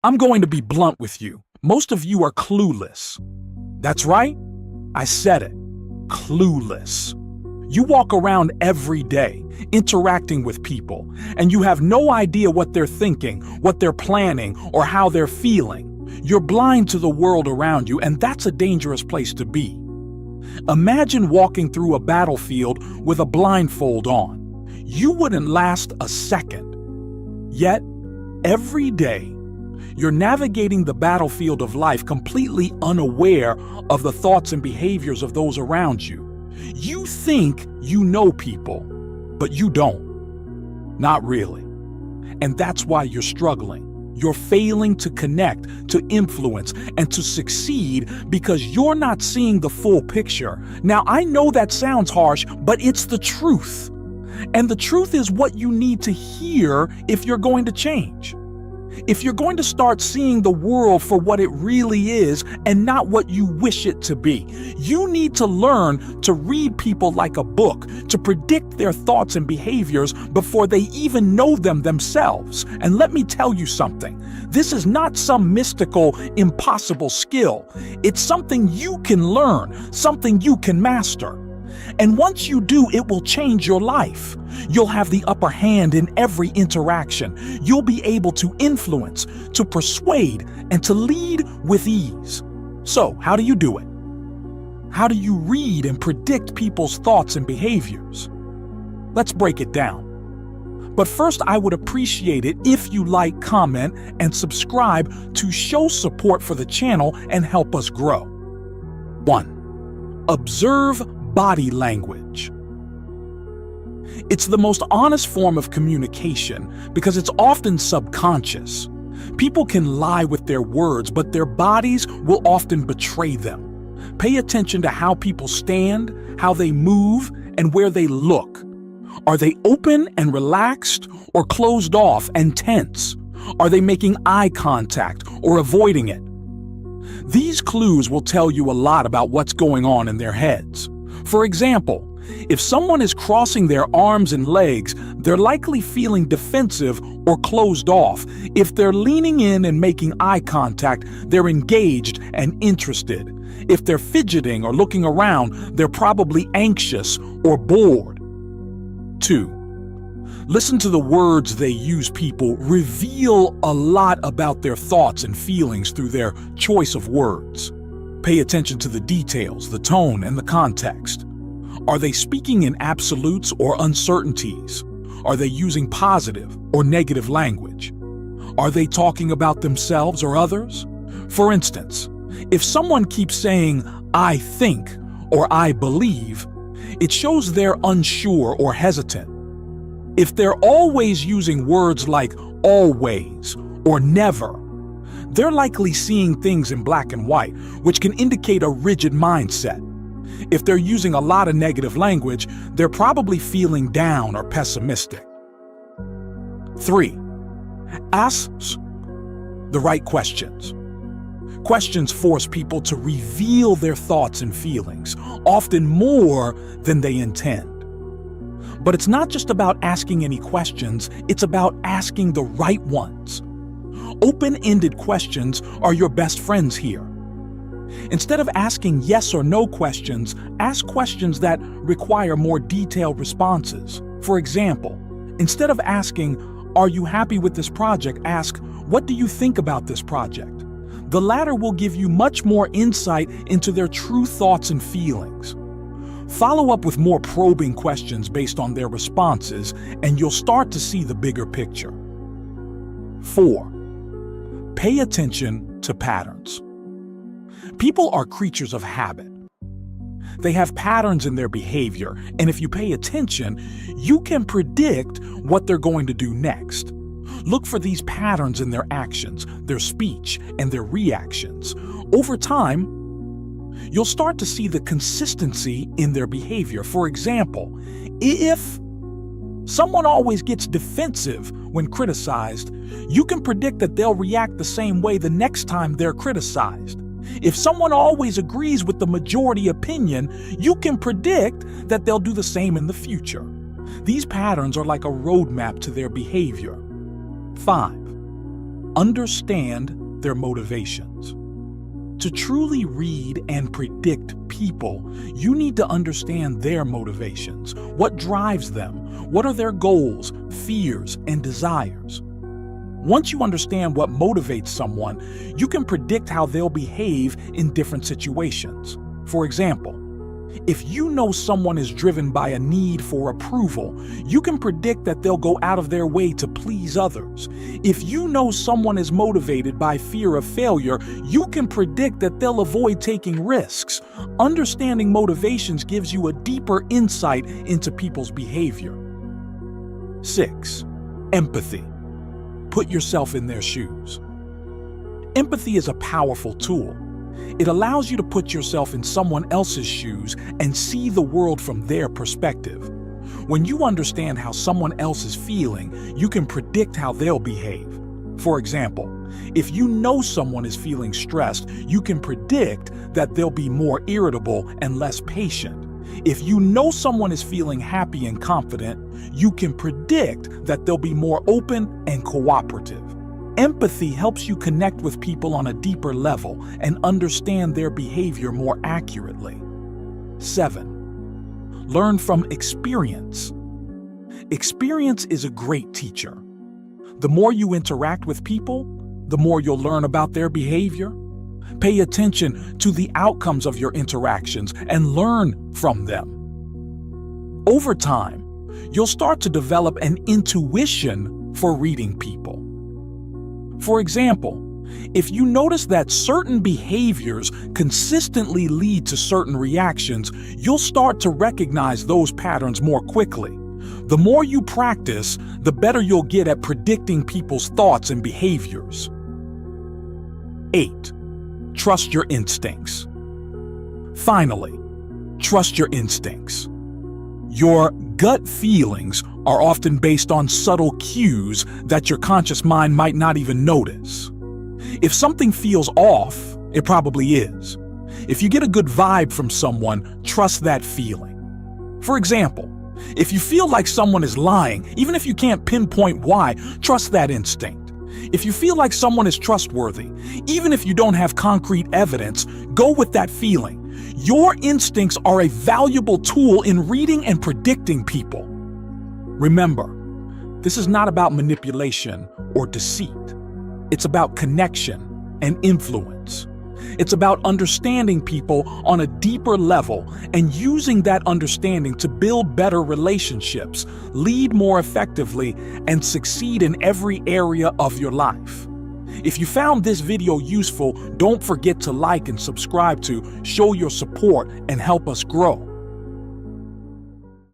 I'm going to be blunt with you. Most of you are clueless. That's right. I said it. Clueless. You walk around every day, interacting with people, and you have no idea what they're thinking, what they're planning, or how they're feeling. You're blind to the world around you, and that's a dangerous place to be. Imagine walking through a battlefield with a blindfold on. You wouldn't last a second. Yet, every day, you're navigating the battlefield of life completely unaware of the thoughts and behaviors of those around you. You think you know people, but you don't. Not really. And that's why you're struggling. You're failing to connect, to influence, and to succeed because you're not seeing the full picture. Now, I know that sounds harsh, but it's the truth. And the truth is what you need to hear if you're going to change. If you're going to start seeing the world for what it really is and not what you wish it to be, you need to learn to read people like a book, to predict their thoughts and behaviors before they even know them themselves. And let me tell you something. This is not some mystical, impossible skill. It's something you can learn, something you can master. And once you do, it will change your life. You'll have the upper hand in every interaction. You'll be able to influence, to persuade, and to lead with ease. So, how do you do it? How do you read and predict people's thoughts and behaviors? Let's break it down. But first, I would appreciate it if you like, comment, and subscribe to show support for the channel and help us grow. 1. Observe body language. It's the most honest form of communication because it's often subconscious. People can lie with their words, but their bodies will often betray them. Pay attention to how people stand, how they move, and where they look. Are they open and relaxed or closed off and tense? Are they making eye contact or avoiding it? These clues will tell you a lot about what's going on in their heads. For example, if someone is crossing their arms and legs, they're likely feeling defensive or closed off. If they're leaning in and making eye contact, they're engaged and interested. If they're fidgeting or looking around, they're probably anxious or bored. 2. Listen to the words they use. People reveal a lot about their thoughts and feelings through their choice of words. Pay attention to the details, the tone, and the context. Are they speaking in absolutes or uncertainties? Are they using positive or negative language? Are they talking about themselves or others? For instance, if someone keeps saying, "I think," or "I believe," it shows they're unsure or hesitant. If they're always using words like always or never, they're likely seeing things in black and white, which can indicate a rigid mindset. If they're using a lot of negative language, they're probably feeling down or pessimistic. 3. Ask the right questions. Questions force people to reveal their thoughts and feelings, often more than they intend. But it's not just about asking any questions, it's about asking the right ones. Open-ended questions are your best friends here. Instead of asking yes or no questions, ask questions that require more detailed responses. For example, instead of asking, "Are you happy with this project?" ask, "What do you think about this project?" The latter will give you much more insight into their true thoughts and feelings. Follow up with more probing questions based on their responses, and you'll start to see the bigger picture. 4. Pay attention to patterns. People are creatures of habit. They have patterns in their behavior, and if you pay attention, you can predict what they're going to do next. Look for these patterns in their actions, their speech, and their reactions. Over time, you'll start to see the consistency in their behavior. For example, if someone always gets defensive when criticized, you can predict that they'll react the same way the next time they're criticized. If someone always agrees with the majority opinion, you can predict that they'll do the same in the future. These patterns are like a roadmap to their behavior. 5. Understand their motivations. To truly read and predict people, you need to understand their motivations. What drives them? What are their goals, fears, and desires? Once you understand what motivates someone, you can predict how they'll behave in different situations. For example, if you know someone is driven by a need for approval, you can predict that they'll go out of their way to please others. If you know someone is motivated by fear of failure, you can predict that they'll avoid taking risks. Understanding motivations gives you a deeper insight into people's behavior. 6. Empathy. Put yourself in their shoes. Empathy is a powerful tool. It allows you to put yourself in someone else's shoes and see the world from their perspective. When you understand how someone else is feeling, you can predict how they'll behave. For example, if you know someone is feeling stressed, you can predict that they'll be more irritable and less patient. If you know someone is feeling happy and confident, you can predict that they'll be more open and cooperative. Empathy helps you connect with people on a deeper level and understand their behavior more accurately. 7. Learn from experience. Experience is a great teacher. The more you interact with people, the more you'll learn about their behavior. Pay attention to the outcomes of your interactions and learn from them. Over time, you'll start to develop an intuition for reading people. For example, if you notice that certain behaviors consistently lead to certain reactions, you'll start to recognize those patterns more quickly. The more you practice, the better you'll get at predicting people's thoughts and behaviors. 8. Trust your instincts. Finally, trust your instincts. Your gut feelings are often based on subtle cues that your conscious mind might not even notice. If something feels off, it probably is. If you get a good vibe from someone, trust that feeling. For example, if you feel like someone is lying, even if you can't pinpoint why, trust that instinct. If you feel like someone is trustworthy, even if you don't have concrete evidence, go with that feeling. Your instincts are a valuable tool in reading and predicting people. Remember, this is not about manipulation or deceit. It's about connection and influence. It's about understanding people on a deeper level and using that understanding to build better relationships, lead more effectively, and succeed in every area of your life. If you found this video useful, don't forget to like and subscribe to show your support and help us grow.